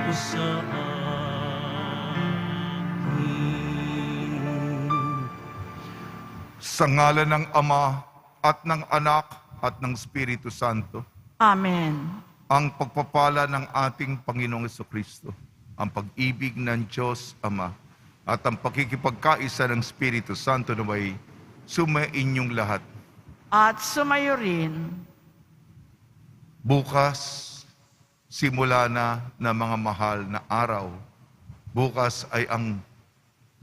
mo sa akin. Sa ngalan ng Ama at ng Anak at ng Espiritu Santo, Amen. ang pagpapala ng ating Panginoong Jesucristo, ang pag-ibig ng Diyos Ama, at ang pakikipagkaisa ng Espiritu Santo na may sumainyong lahat. At sumayo rin. Bukas, simula na ng mga mahal na araw. Bukas ay ang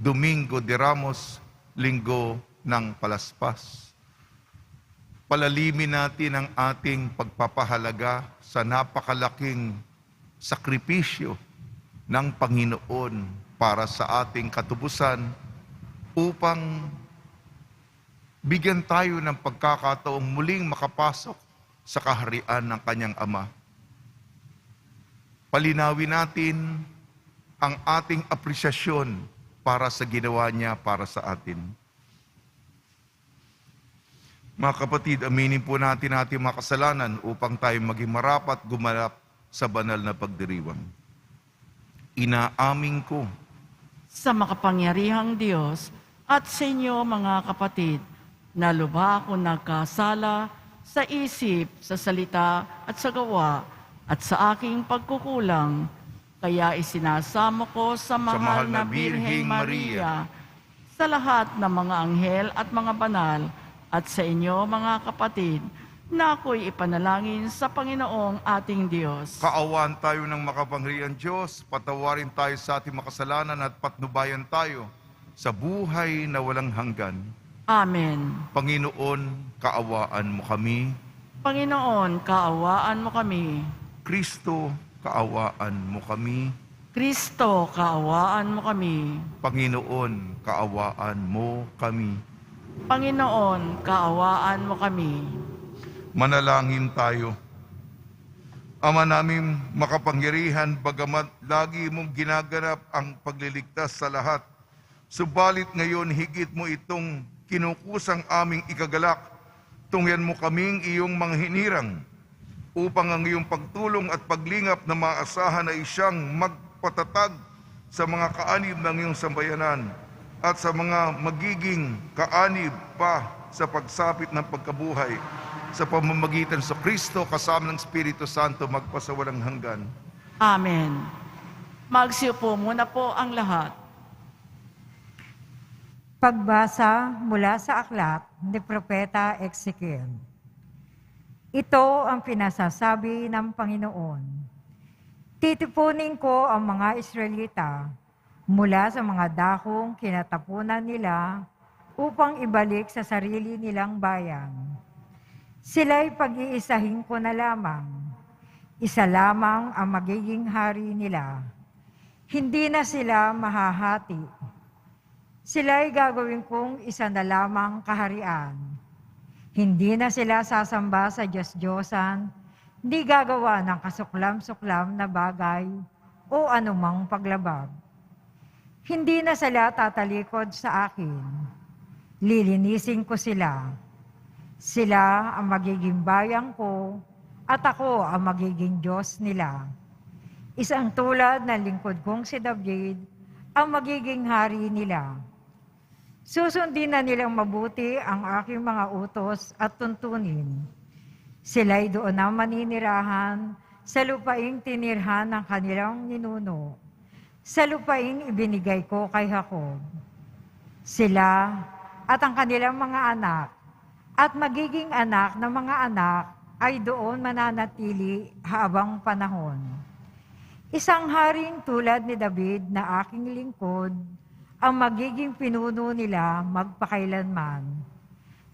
Domingo de Ramos, Linggo ng Palaspas. Palalimin natin ang ating pagpapahalaga sa napakalaking sakripisyo ng Panginoon para sa ating katubusan upang bigyan tayo ng pagkakataong muling makapasok sa kaharian ng kanyang Ama. Palinawin natin ang ating apresyasyon para sa ginawa niya para sa atin. Mga kapatid, aminin po natin ating mga kasalanan upang tayo maging marapat gumanap sa banal na pagdiriwang. Inaamin ko Sa makapangyarihang Diyos at sa inyo mga kapatid, na lubha ako nagkasala sa isip, sa salita at sa gawa at sa aking pagkukulang. Kaya isinasamo ko sa mahal na Birheng Maria, sa lahat ng mga anghel at mga banal, at sa inyo mga kapatid, na ako'y ipanalangin sa Panginoong ating Diyos. kaawaan tayo ng makapangyarihang Diyos, patawarin tayo sa ating makasalanan at patnubayan tayo sa buhay na walang hanggan. Amen. Panginoon, kaawaan mo kami. Panginoon, kaawaan mo kami. Kristo, kaawaan mo kami. Kristo, kaawaan mo kami. Panginoon, kaawaan mo kami. Panginoon, kaawaan mo kami. Manalangin tayo. Ama namin makapangyarihan, bagamat lagi mong ginaganap ang pagliligtas sa lahat, subalit ngayon higit mo itong kinukusang aming ikagalak. Tungyan mo kaming iyong mga hinirang upang ang iyong pagtulong at paglingap na maasahan ay siyang magpatatag sa mga kaanib ng iyong sambayanan at sa mga magiging kaanib pa sa pagsapit ng pagkabuhay sa pamamagitan sa Kristo kasama ng Espiritu Santo magpasawalang hanggan. Amen. Magsiupo muna po ang lahat. Pagbasa mula sa aklat ni Propeta Ezekiel. Ito ang pinasasabi ng Panginoon. Titipunin ko ang mga Israelita mula sa mga dakong kinatapunan nila upang ibalik sa sarili nilang bayan. Sila'y pag-iisahin ko na lamang. Isa lamang ang magiging hari nila. Hindi na sila mahahati. Sila'y gagawin kong isa na lamang kaharian. Hindi na sila sasamba sa Diyos-Diyosan, hindi gagawa ng kasuklam-suklam na bagay o anumang paglabag. Hindi na sila tatalikod sa akin. Lilinisin ko sila. Sila ang magiging bayan ko at ako ang magiging Diyos nila. Isang tulad ng lingkod kong si David ang magiging hari nila. Susundin na nilang mabuti ang aking mga utos at tuntunin. Sila'y doon na maninirahan sa lupaing tinirhan ng kanilang ninuno, sa lupaing ibinigay ko kay Jacob. Sila at ang kanilang mga anak at magiging anak ng mga anak ay doon mananatili habang panahon. Isang haring tulad ni David na aking lingkod, ang magiging pinuno nila magpakailanman.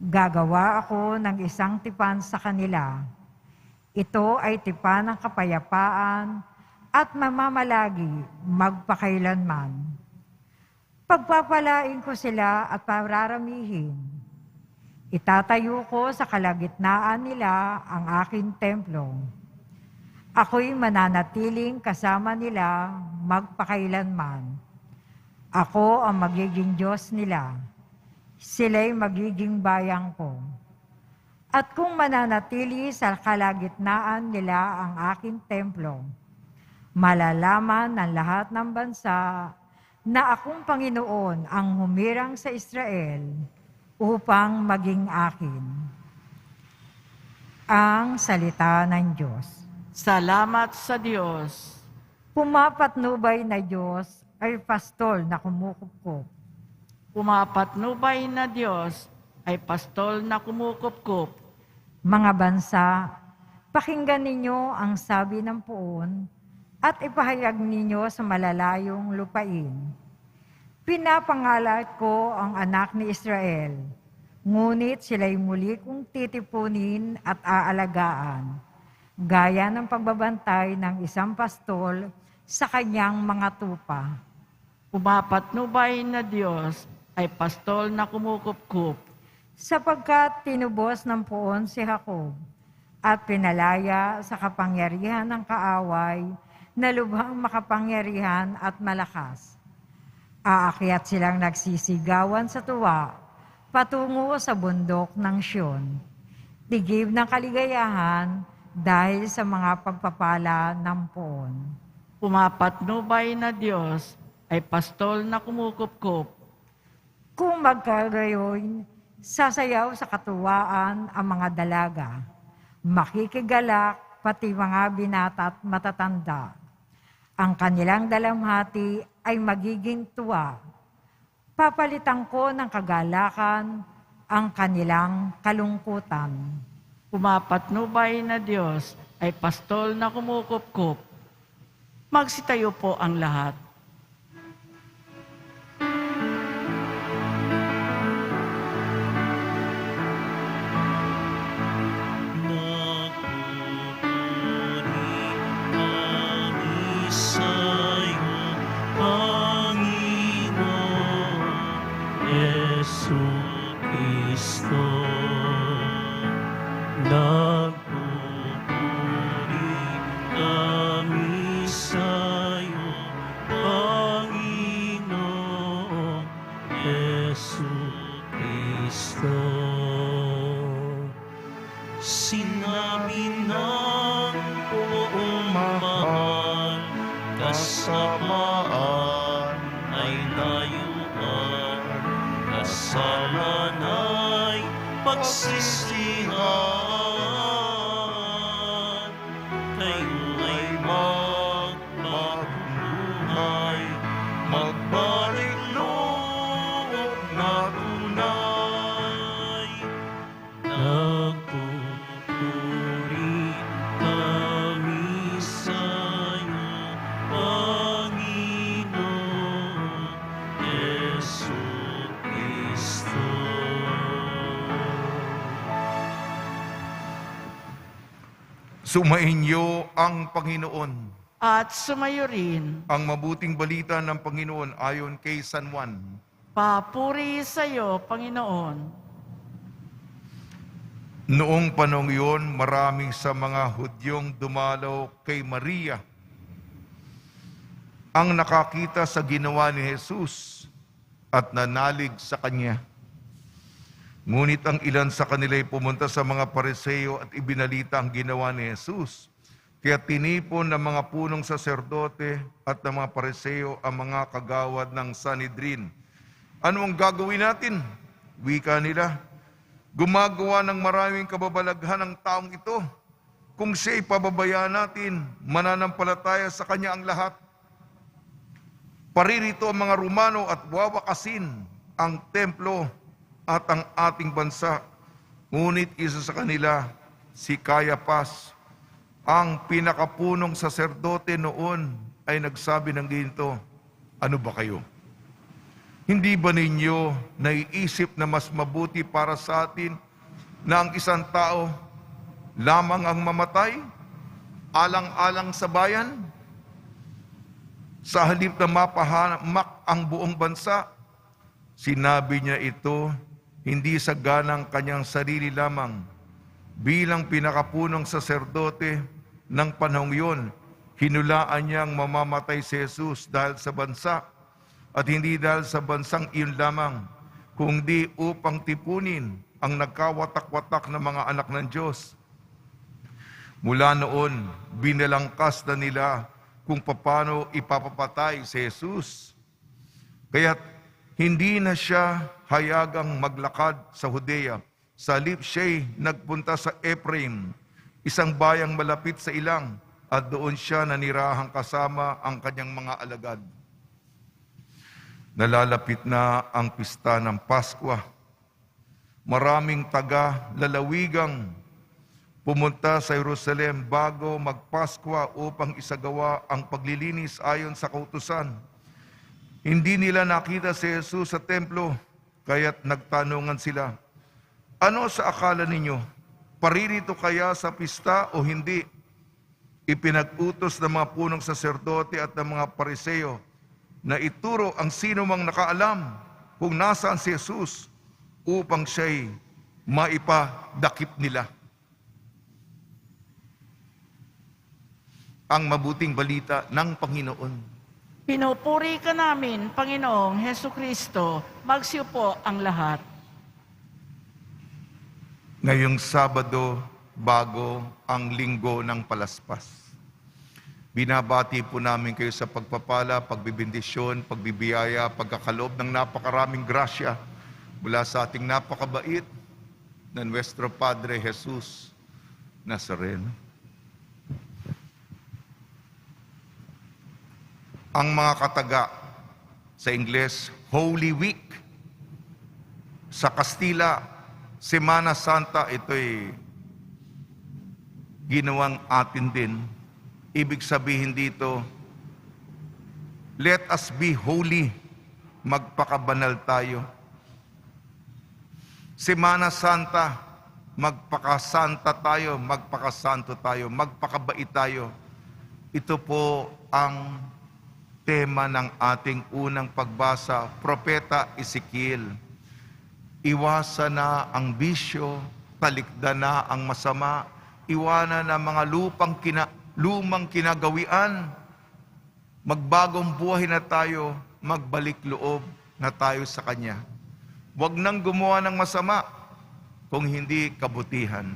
Gagawa ako ng isang tipan sa kanila. Ito ay tipan ng kapayapaan at mamamalagi magpakailanman. Pagpapalain ko sila at pararamihin. Itatayo ko sa kalagitnaan nila ang aking templo. Ako'y mananatiling kasama nila magpakailanman. Ako ang magiging Diyos nila. Sila'y magiging bayan ko. At kung mananatili sa kalagitnaan nila ang aking templo, Malalaman ng lahat ng bansa na akong Panginoon ang humirang sa Israel upang maging akin. Ang salita ng Diyos. Salamat sa Diyos. Pumapatnubay na Diyos ay pastol na kumukupkup. Pumapatnubay na Diyos ay pastol na kumukupkup. Mga bansa, pakinggan ninyo ang sabi ng puon at ipahayag ninyo sa malalayong lupain. Pinapangalat ko ang anak ni Israel, ngunit sila'y muli kong titipunin at aalagaan, gaya ng pagbabantay ng isang pastol sa kanyang mga tupa. Pumapatnubay na Diyos ay pastol na kumukupkup. Sapagkat tinubos ng puon si Jacob at pinalaya sa kapangyarihan ng kaaway na lubhang makapangyarihan at malakas. Aakyat silang nagsisigawan sa tuwa patungo sa bundok ng Siyon. Tigib ng kaligayahan dahil sa mga pagpapala ng puon. Pumapatnubay na Diyos ay pastol na kumukupkup. Kung magkagayoy, sasayaw sa katuwaan ang mga dalaga, makikigalak pati mga binata at matatanda. Ang kanilang dalamhati ay magiging tuwa. Papalitan ko ng kagalakan ang kanilang kalungkutan. Pumapatnubay na Diyos ay pastol na kumukupkup. Magsitayo po ang lahat. Sinabi ng buong mahal, kasamaan ay layuan, kasalan ay pagsisihan. Kayo ay magpatuloy, magbalik loob na tunay. Nagpupuri kami sa'yo, Panginoon Jesucristo. Sumainyo ang Panginoon. At sumayo rin, Ang mabuting balita ng Panginoon ayon kay San Juan. papuri sa iyo, Panginoon. Noong panahon iyon, marami sa mga Hudyong dumalaw kay Maria ang nakakita sa ginawa ni Jesus at nanalig sa kanya. Ngunit ang ilan sa kanila ay pumunta sa mga Pariseo at ibinalita ang ginawa ni Jesus. Kaya tinipon ng mga punong saserdote at ng mga Pariseo ang mga kagawad ng Sanhedrin. Ano ang gagawin natin? Wika nila. Gumagawa ng maraming kababalaghan ng taong ito. Kung siya'y pababayaan natin, mananampalataya sa kanya ang lahat. Paririto ang mga Romano at wawakasin ang templo at ang ating bansa. Ngunit isa sa kanila, si Cayapas, ang pinakapunong saserdote noon, ay nagsabi ng ganito, ano ba kayo? Hindi ba ninyo naiisip na mas mabuti para sa atin na ang isang tao lamang ang mamatay, alang-alang sa bayan? Sa halip na mapahamak ang buong bansa, sinabi niya ito hindi sa ganang kanyang sarili lamang. Bilang pinakapunong saserdote ng panahong iyon, hinulaan niyang mamamatay si Jesus dahil sa bansa at hindi dahil sa bansang iyon lamang, kundi upang tipunin ang nagkawatak-watak na mga anak ng Diyos. Mula noon, binalangkas na nila kung paano ipapapatay si Jesus. Kaya't hindi na siya hayagang maglakad sa Judea. Sa halip siya'y nagpunta sa Ephraim, isang bayang malapit sa ilang, at doon siya nanirahang kasama ang kanyang mga alagad. Nalalapit na ang pista ng Paskwa. Maraming taga-lalawigang pumunta sa Jerusalem bago magpaskwa upang isagawa ang paglilinis ayon sa kautusan. Hindi nila nakita si Jesus sa templo, kaya't nagtanungan sila, "Ano sa akala ninyo? Paririto kaya sa pista o hindi?" Ipinag-utos ng mga punong saserdote at ng mga pariseo na ituro ang sino mang nakaalam kung nasaan si Jesus upang siya'y maipadakip nila. Ang mabuting balita ng Panginoon. Pinupuri ka namin, Panginoong Hesu Kristo. Magsiupo ang lahat. Ngayong Sabado, bago ang linggo ng Palaspas. Binabati po namin kayo sa pagpapala, pagbibindisyon, pagbibiyaya, pagkakaloob ng napakaraming grasya mula sa ating napakabait na Nuestro Padre Jesus Nazareno. Ang mga kataga sa Ingles, Holy Week. Sa Kastila, Semana Santa, ito'y ginawang atin din. Ibig sabihin dito, let us be holy, magpakabanal tayo. Semana Santa, magpakasanta tayo, magpakasanto tayo, magpakabait tayo. Ito po ang tema ng ating unang pagbasa, Propeta Ezekiel. Iwasan na ang bisyo, talikdan na ang masama, iwanan na mga lumang kinagawian, magbagong buhay na tayo, magbalik loob na tayo sa Kanya. Huwag nang gumawa ng masama kung hindi kabutihan.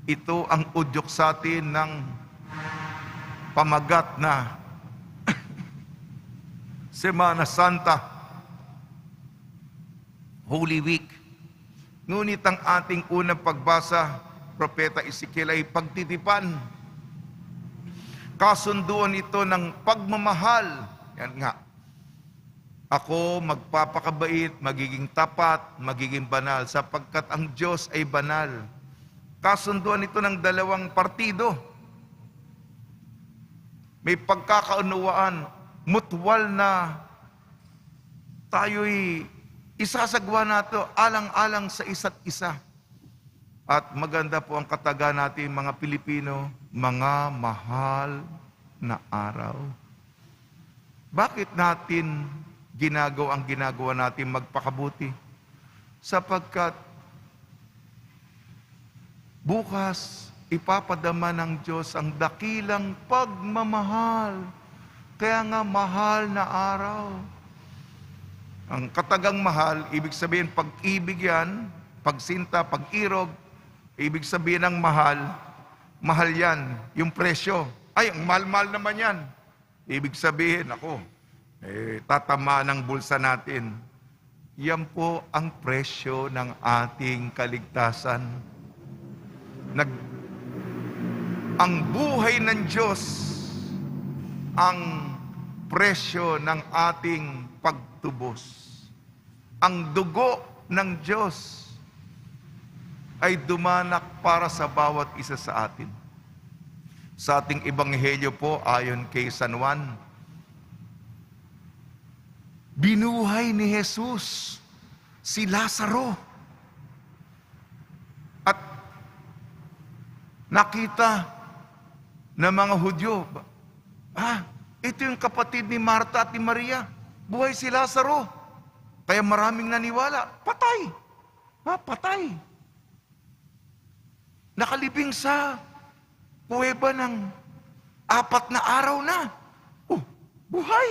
Ito ang udyok sa atin ng pamagat na Semana Santa, Holy Week. Ngunit ang ating unang pagbasa, Propeta Ezekiel, ay pagtitipan. Kasunduan ito ng pagmamahal. Yan nga. Ako magpapakabait, magiging tapat, magiging banal, sapagkat ang Diyos ay banal. Kasunduan ito ng dalawang partido. May pagkakaunawaan, mutual na tayo'y isasagwa nato alang-alang sa isa't isa. At maganda po ang kataga natin mga Pilipino, mga mahal na araw. Bakit natin ang ginagawa natin magpakabuti? Sapagkat bukas ipapadama ng Diyos ang dakilang pagmamahal. Kaya nga mahal na araw. Ang katagang mahal, ibig sabihin pag-ibig yan, pagsinta, pag-irog, ibig sabihin ng mahal, mahal yan, yung presyo. Ay, ang mahal-mahal naman yan. Ibig sabihin, tatama ng bulsa natin. Yan po ang presyo ng ating kaligtasan. Ang buhay ng Diyos, ang presyo ng ating pagtubos. Ang dugo ng Diyos ay dumanak para sa bawat isa sa atin. Sa ating ebanghelyo po, ayon kay San Juan, binuhay ni Jesus si Lazaro. At nakita ng mga Hudyo, ito yung kapatid ni Marta at ni Maria. Buhay si Lazaro. Kaya maraming naniwala. Patay. Patay. Nakalibing sa kuweba ng 4 na araw na. Buhay.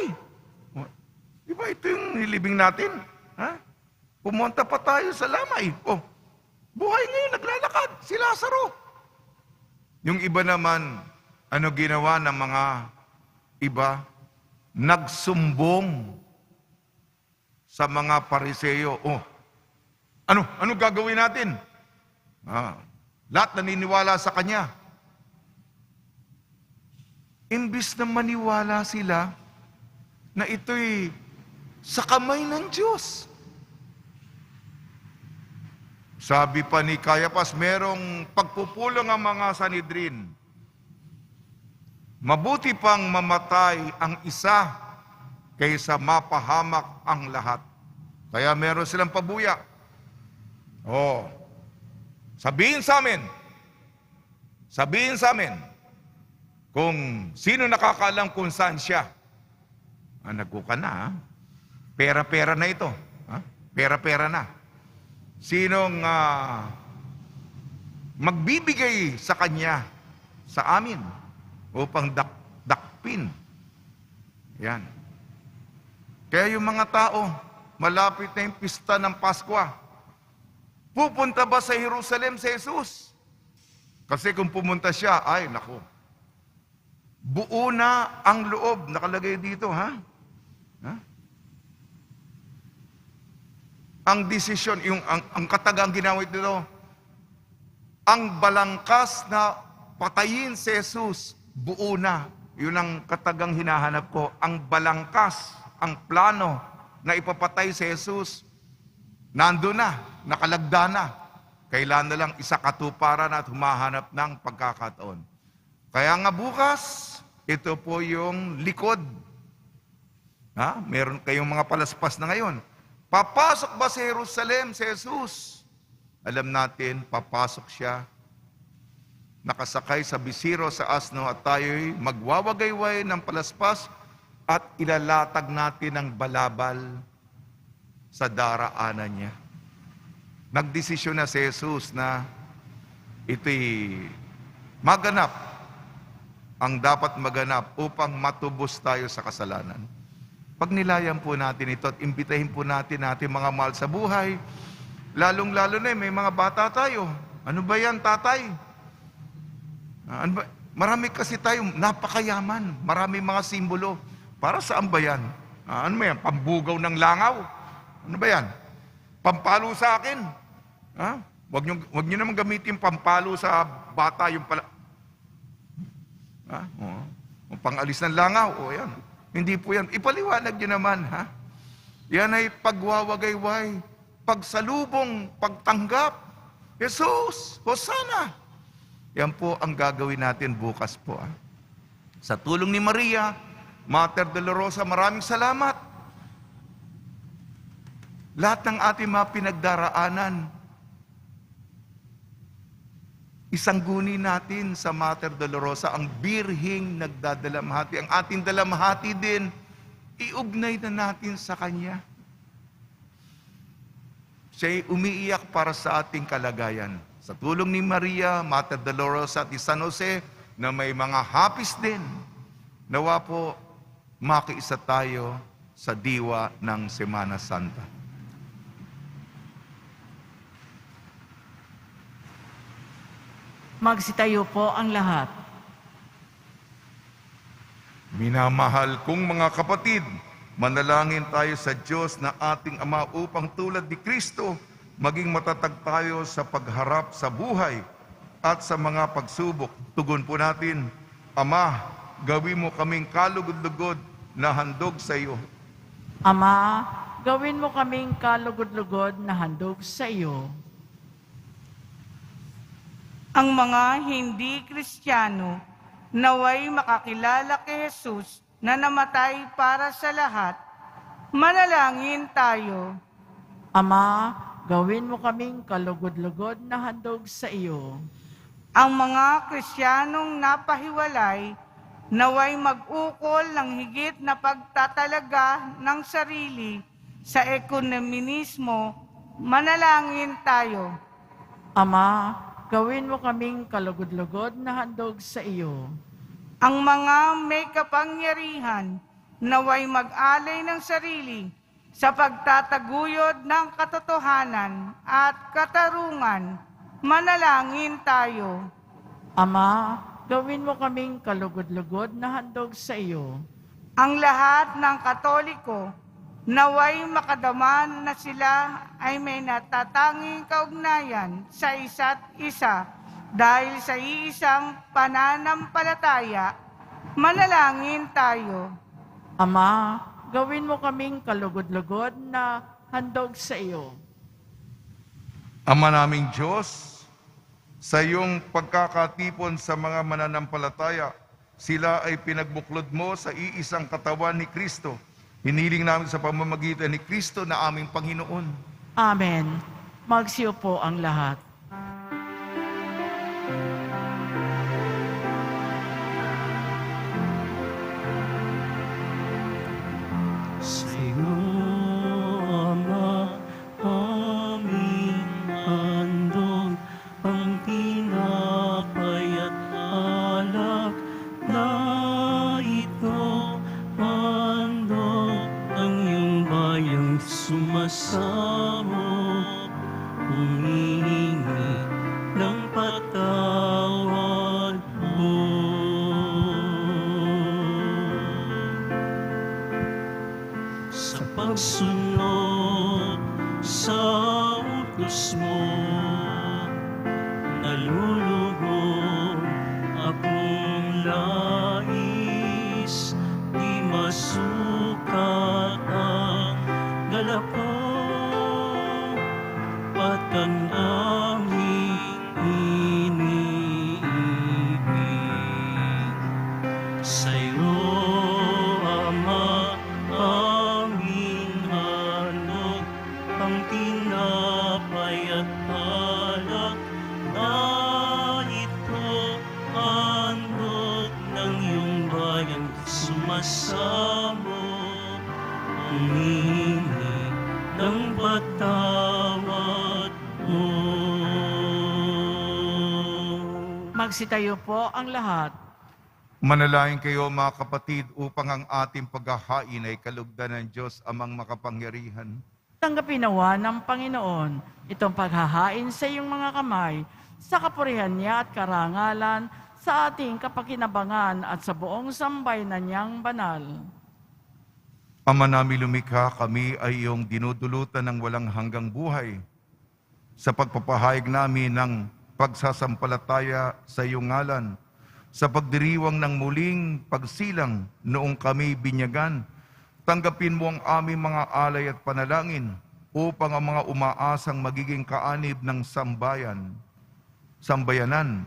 Diba ito yung nilibing natin? Pumunta pa tayo sa lamay. Buhay ngayon, naglalakad. Si Lazaro. Yung iba naman, ano ginawa ng mga iba, nagsumbong sa mga Pariseo. Ano gagawin natin? Lahat naniniwala sa kanya. Imbis na maniwala sila na ito'y sa kamay ng Diyos. Sabi pa ni Caiaphas, merong pagpupulong ang mga Sanhedrin. Mabuti pang mamatay ang isa kaysa mapahamak ang lahat. Kaya meron silang pabuya. Sabihin sa amin kung sino nakakaalam kung saan siya. Nagkuka na, ha? Pera-pera na ito. Pera-pera na. Sinong magbibigay sa kanya, sa amin, upang dakpin. Yan. Kaya yung mga tao, malapit na yung pista ng Pasko, pupunta ba sa Jerusalem si Jesus? Kasi kung pumunta siya, ay naku, buo na ang loob, nakalagay dito, ha? Ang desisyon, ang katagang ginawit nito, ang balangkas na patayin si Jesus, buo na. Yun ang katagang hinahanap ko. Ang balangkas, ang plano na ipapatay si Jesus, nandun na, nakalagda na. Kailan na lang isakatuparan at humahanap ng pagkakataon. Kaya nga bukas, ito po yung likod. Meron kayong mga palaspas na ngayon. Papasok ba sa Jerusalem si Jesus? Alam natin, papasok siya. Nakasakay sa bisiro sa asno at tayo'y magwawagayway ng palaspas at ilalatag natin ang balabal sa daraanan niya. Nagdesisyon na si Jesus na ito'y maganap ang dapat maganap upang matubos tayo sa kasalanan. Pag nilayan po natin ito at imbitahin po natin mga mahal sa buhay, lalong-lalo na may mga bata tayo. Ano ba yan, tatay? Marami kasi tayo, napakayaman. Marami mga simbolo. Para saan ba yan? Ano ba yan? Pambugaw ng langaw? Ano ba yan? Pampalo sa akin? Huwag nyo naman gamitin pampalo sa bata yung pala. Pangalis ng langaw. Yan. Hindi po yan. Ipaliwanag nyo naman, ha? Yan ay pagwawagayway, pagsalubong, pagtanggap. Jesus, Hosanna! Yan po ang gagawin natin bukas po. Sa tulong ni Maria, Mater Dolorosa, maraming salamat. Lahat ng ating mga pinagdaraanan, isangguni natin sa Mater Dolorosa ang birhing nagdadalamhati. Ang ating dalamhati din, iugnay na natin sa Kanya. Siya'y umiiyak para sa ating kalagayan. Sa tulong ni Maria, Mater Dolorosa at San Jose, na may mga hapis din, nawa po makiisa tayo sa diwa ng Semana Santa. Magsitayo po ang lahat. Minamahal kong mga kapatid, manalangin tayo sa Diyos na ating Ama upang tulad ni Kristo, maging matatag tayo sa pagharap sa buhay at sa mga pagsubok. Tugon po natin, Ama, gawin mo kaming kalugod-lugod na handog sa iyo. Ama, gawin mo kaming kalugod-lugod na handog sa iyo. Ang mga hindi Kristiyano naway makakilala kay Jesus na namatay para sa lahat, manalangin tayo. Ama, gawin mo kaming kalugod-lugod na handog sa iyo. Ang mga Kristiyanong napahiwalay naway mag-ukol ng higit na pagtatalaga ng sarili sa ekonomismo, manalangin tayo. Ama, gawin mo kaming kalugod-lugod na handog sa iyo. Ang mga may kapangyarihan naway mag-alay ng sarili sa pagtataguyod ng katotohanan at katarungan, manalangin tayo. Ama, gawin mo kaming kalugod-lugod na handog sa iyo. ang lahat ng Katoliko naway makadaman na sila ay may natatanging kaugnayan sa isa't isa dahil sa iisang pananampalataya. Manalangin tayo. Ama, gawin mo kaming kalugod-lugod na handog sa iyo. Ama naming Diyos, sa iyong pagkakatipon sa mga mananampalataya, sila ay pinagbuklod mo sa iisang katawan ni Kristo. Hiniling namin sa pamamagitan ni Kristo na aming Panginoon. Amen. Magsiupo ang lahat. Sa'yo, Ama, aming handog ang tinapay at alak na ito, handog ng iyong bayang sumasamo, humihingi ng patawad mo. Sa pagsunod sa utos mo, nalulugod akong lais, di masukat ang galak ko, at ang aming iniibig. Sa'yo, Ama, aming handog ang tinapay at alak na ito, handog ng iyong bayang sumasamo, humingi ng patawad mo. Magsitayo po ang lahat. Manalangin kayo mga kapatid upang ang ating paghahain ay kalugdan ng Diyos amang makapangyarihan. Tanggapin nawa ng Panginoon itong paghahain sa iyong mga kamay sa kapurihan niya at karangalan sa ating kapakinabangan at sa buong sambayanan niyang banal. Ama namin lumikha, kami ay iyong dinudulutan ng walang hanggang buhay. Sa pagpapahayag namin ng pagsasampalataya sa iyong ngalan, sa pagdiriwang ng muling pagsilang noong kami binyagan, tanggapin mo ang aming mga alay at panalangin upang ang mga umaasang magiging kaanib ng sambayanan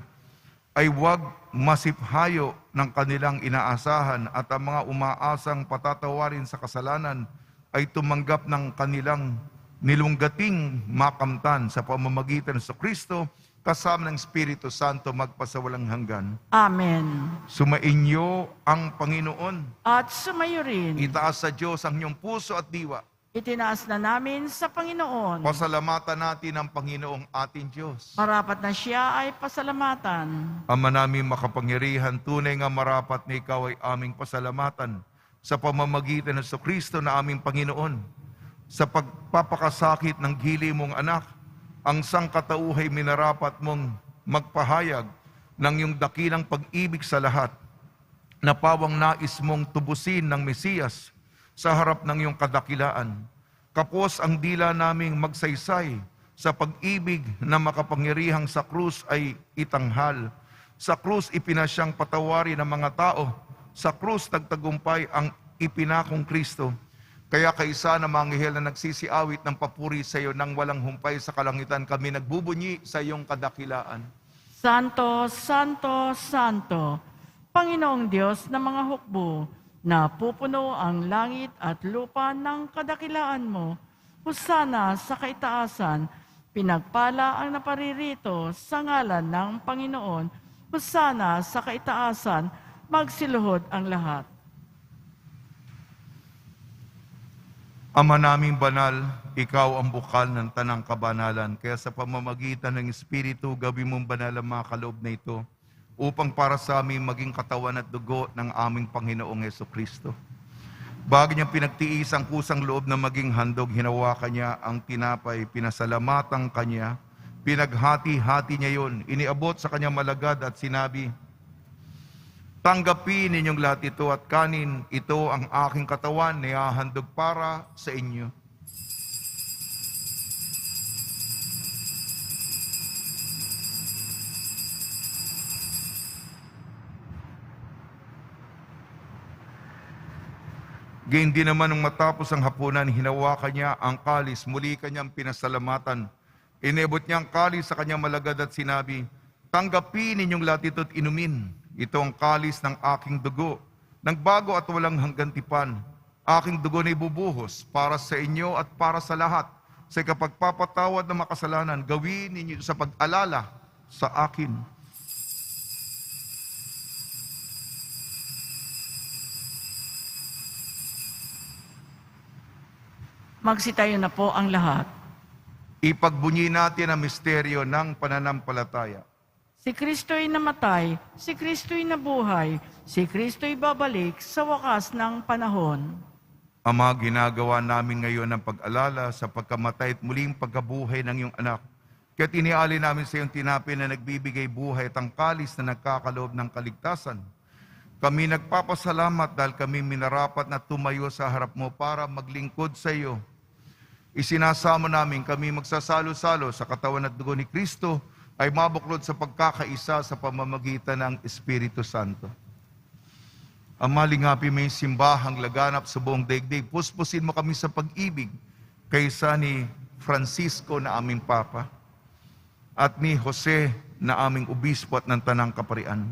ay huwag masiphayo ng kanilang inaasahan at ang mga umaasang patatawarin sa kasalanan ay tumanggap ng kanilang nilunggating makamtan sa pamamagitan sa Kristo kasama ng Espiritu Santo magpasawalang hanggan. Amen. Sumainyo ang Panginoon. At sumayo rin, Itaas sa Diyos ang inyong puso at diwa. itinaas na namin sa Panginoon. Pasalamatan natin ang Panginoong ating Diyos. Marapat na siya ay pasalamatan. Ama namin makapangyarihan, tunay nga marapat na ikaw ay aming pasalamatan sa pamamagitan ng Kristo na aming Panginoon. Sa pagpapakasakit ng gili mong anak, ang sangkatauhay minarapat mong magpahayag ng iyong dakilang pag-ibig sa lahat, na pawang nais mong tubusin ng Mesiyas sa harap ng iyong kadakilaan. Kapos ang dila naming magsaysay sa pag-ibig na makapangyarihang sa krus ay itanghal. Sa krus ipinasyang patawarin ng mga tao. Sa krus nagtagumpay ang ipinakong Kristo. Kaya kaisa ng mga anghel na nagsisiawit ng papuri sa iyo nang walang humpay sa kalangitan, kami nagbubunyi sa iyong kadakilaan. Santo, Santo, Santo, Panginoong Diyos ng mga hukbo, na pupuno ang langit at lupa ng kadakilaan mo. Husana sa kaitaasan, pinagpala ang naparirito sa ngalan ng Panginoon. Husana sa kaitaasan, magsiluhod ang lahat. Ama naming banal, ikaw ang bukal ng tanang kabanalan. Kaya sa pamamagitan ng Espiritu, gawin mong banal ang mga kaloob na ito upang para sa amin maging katawan at dugo ng aming Panginoong Jesucristo. Bago niyang pinagtiis ang kusang loob na maging handog, hinawakan niya ang tinapay, pinasalamatan kanya, pinaghati-hati niya yun, iniabot sa kanyang malagad at sinabi, Tanggapin ninyong lahat ito at kanin, ito ang aking katawan na ihahandog para sa inyo. Gayun din naman nung matapos ang hapunan, hinawakan niya ang kalis, muli kanyang pinasalamatan. Inebot niya ang kalis sa kanyang malagad at sinabi, tanggapin ninyong lahat ito at inumin. Ito ang kalis ng aking dugo, ng bago at walang hanggang tipan. Aking dugo na ibubuhos para sa inyo at para sa lahat. Sa kapagpapatawad ng makasalanan, gawin ninyo sa pag-alala sa akin. Magsitayo na po ang lahat. Ipagbunyi natin ang misteryo ng pananampalataya. Si Kristo'y namatay, si Kristo'y nabuhay, si Kristo'y babalik sa wakas ng panahon. Ama, ginagawa namin ngayon ang pag-alala sa pagkamatay at muling pagkabuhay ng iyong anak. Kaya't inialin namin sa iyong tinapin na nagbibigay buhay at ang kalis na nagkakaloob ng kaligtasan. Kami nagpapasalamat dahil kami minarapat na tumayo sa harap mo para maglingkod sa iyo. Isinasamo namin kami magsasalo-salo sa katawan at dugo ni Kristo ay mabuklod sa pagkakaisa sa pamamagitan ng Espiritu Santo. Ama, lingapin mo yung simbahang laganap sa buong daigdig. Puspusin mo kami sa pag-ibig kaysa ni Francisco na aming Papa at ni Jose na aming Obispo at ng Tanang Kaparian.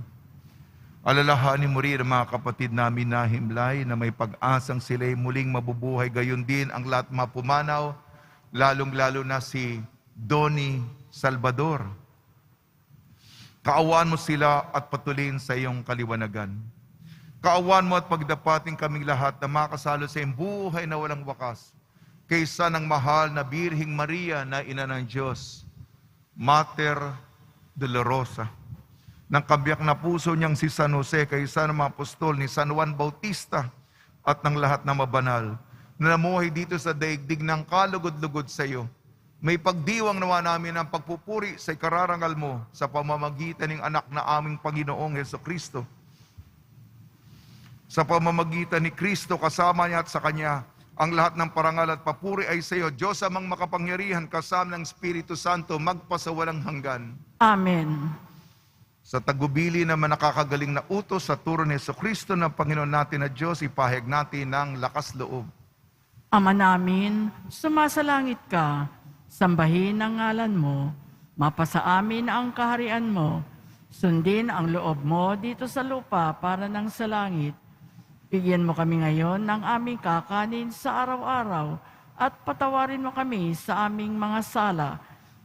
Alalahanin mo rin ang mga kapatid namin na himlay na may pag-asang sila'y muling mabubuhay. Gayon din ang lahat mapumanaw, lalong-lalo na si Donnie Salvador. Kaawaan mo sila at patuloyin sa iyong kaliwanagan. Kaawaan mo at pagdapating kaming lahat na makasalo sa iyong buhay na walang wakas, kaysa ng mahal na Birhing Maria na Ina ng Diyos, Mater Dolorosa, ng kabiyak na puso niyang si San Jose, kaysa ng mga apostol ni San Juan Bautista at ng lahat na mabanal, na namuhay dito sa daigdig ng kalugod-lugod sa iyo. May pagdiwang nawa namin ang pagpupuri sa ikararangal mo sa pamamagitan ng anak na aming Panginoong Hesukristo. Sa pamamagitan ni Kristo, kasama niya at sa Kanya, ang lahat ng parangal at papuri ay sa iyo, Diyos amang makapangyarihan, kasama ng Espiritu Santo, magpasawalang hanggan. Amen. Sa tagubili naman nakakagaling na utos sa turo ni Jesucristo ng Panginoon natin na Diyos, ipahayag natin ng lakas loob. Ama namin, sumasalangit ka, sambahin ang ngalan mo, mapasa amin ang kaharian mo, sundin ang loob mo dito sa lupa para nang sa langit. Bigyan mo kami ngayon ng aming kakanin sa araw-araw at patawarin mo kami sa aming mga sala,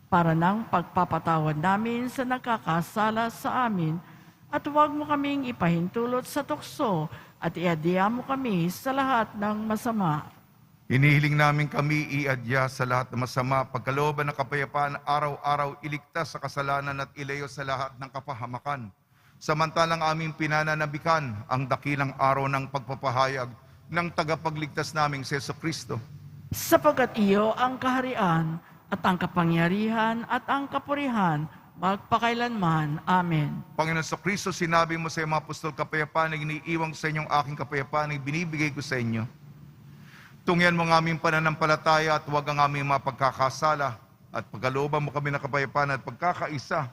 para ng pagpapatawad namin sa nagkakasala sa amin, at huwag mo kaming ipahintulot sa tukso at iadya mo kami sa lahat ng masama. Hinihiling namin kami iadya sa lahat ng masama, pagkalooban ng kapayapaan, araw-araw iligtas sa kasalanan at ilayo sa lahat ng kapahamakan. Samantalang aming pinananabikan ang dakilang araw ng pagpapahayag ng tagapagligtas naming si Jesucristo. Sapagkat iyo ang kaharian, at ang kapangyarihan at ang kapurihan, magpakailanman. Amen. Panginoon Jesucristo, sinabi mo sa mga apostol, kapayapaan na iniiwan ko sa inyong aking kapayapaan ay binibigay ko sa inyo. Tungyan mo ang aming pananampalataya at huwag ang aming mga pagkakasala, at pagkalooban mo kami ng kapayapaan at pagkakaisa.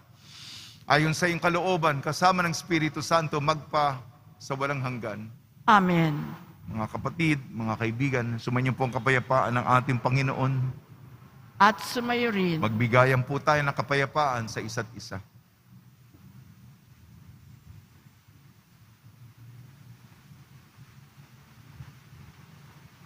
Ayon sa iyong kalooban, kasama ng Espiritu Santo, magpa sa walang hanggan. Amen. Mga kapatid, mga kaibigan, sumainyo po ang kapayapaan ng ating Panginoon. At sumayo rin. Magbigayan po tayo ng kapayapaan sa isa't isa.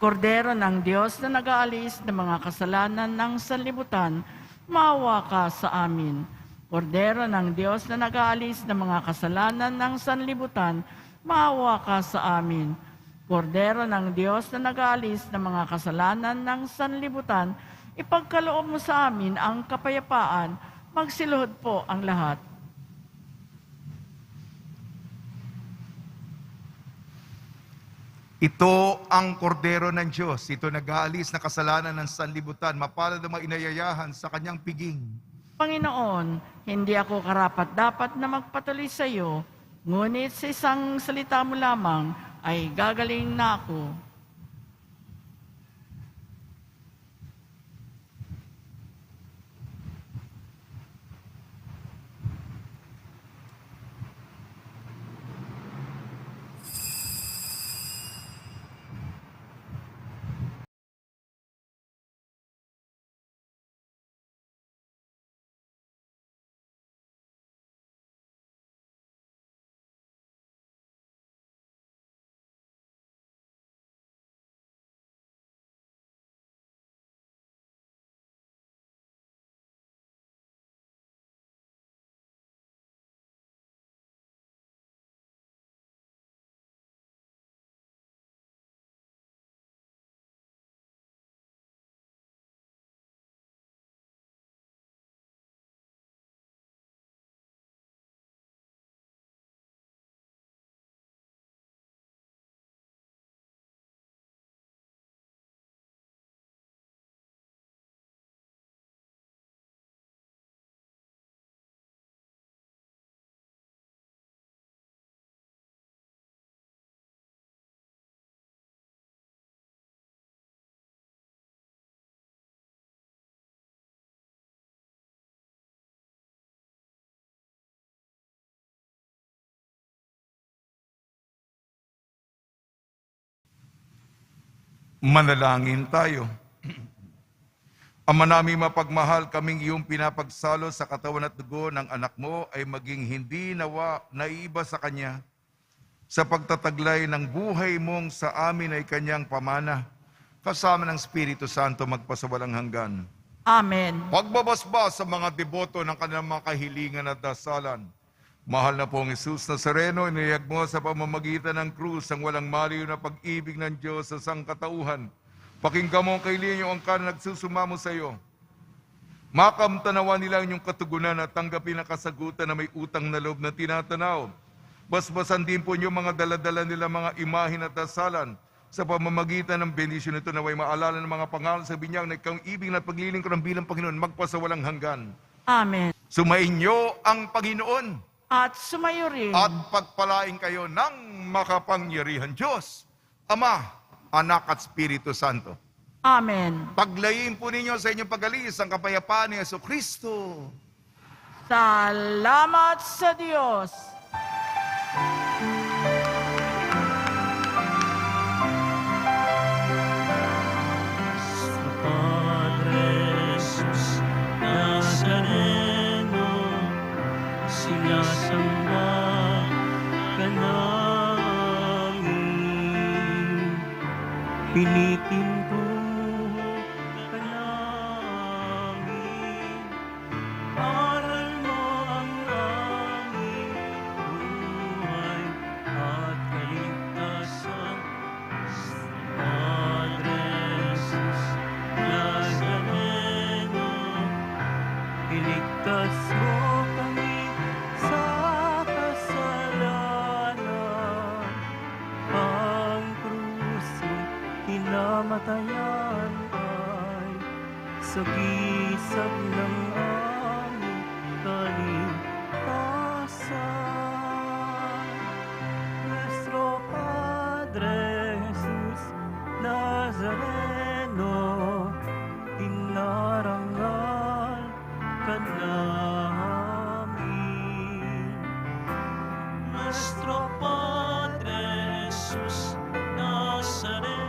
Kordero ng Diyos na nag-aalis ng mga kasalanan ng sanlibutan, maawa ka sa amin. Kordero ng Diyos na nag-aalis ng mga kasalanan ng sanlibutan, maawa ka sa amin. Kordero ng Diyos na nag-aalis ng mga kasalanan ng sanlibutan, ipagkaloob mo sa amin ang kapayapaan, magsiluhod po ang lahat. Ito ang kordero ng Diyos. Ito nag-aalis na kasalanan ng sanlibutan. Mapalad ang mga inayayahan sa kanyang piging. Panginoon, hindi ako karapat-dapat na magpatuloy sa iyo, Ngunit sa isang salita mo lamang ay gagaling na ako. Manalangin tayo. Ama namin mapagmahal, kaming iyong pinapagsalo sa katawan at dugo ng anak mo ay maging hindi nawa naiiba sa kanya. Sa pagtataglay ng buhay mong sa amin ay kanyang pamana, kasama ng Espiritu Santo magpasawalang hanggan. Amen. Pagbabasbas sa mga deboto ng kanilang mga kahilingan at dasalan. Mahal na pong Jesus Nazareno, inihayag mo sa pamamagitan ng krus ang walang maliw na pag-ibig ng Diyos sa sangkatauhan. Pakinggan mo ang kahilingan yung angkan na nagsusumamo sa iyo. Makamtanawa nila ang inyong katugunan at tanggapin ang kasagutan na may utang na loob na tinatanaw. Basbasan din po niyo mga daladala nila mga imahin at dasalan sa pamamagitan ng bendisyon nito na may maalala ng mga pangalan sa binyag na ikaw ibig na pagliling ko ng bilang Panginoon magpasawalang hanggan. Amen. Sumainyo ang Panginoon At sumayo rin. at pagpalain kayo ng makapangyarihan Diyos, Ama, Anak at Espiritu Santo. Amen. Paglayin po ninyo sa inyong pag-alis ang kapayapaan ni Jesucristo. Salamat sa Diyos. Padre Jesus Nazareno, sinasamba ka namin, pinipinto ka namin, aral mo ang aming buhay at kaligtasan. Padre Jesus Nazareno, iligtas mo kami sa kasalanan. Ang krusong kinamatayan ay sagisag ng aming kaligtasan. Nuestro Padre Jesus Nazareno, dinarangal ka namin. Nuestro Padre Jesus Nazareno,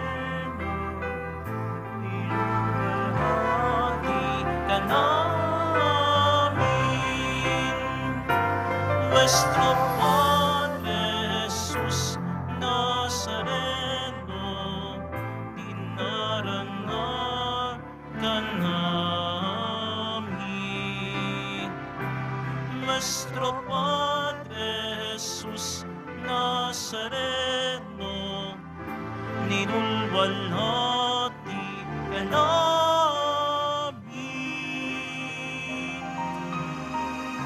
iluwalhati ka namin. Nuestro Padre Jesus Nazareno, dinarangal ka namin. Nuestro Padre Jesus Nazareno, ninulwalhati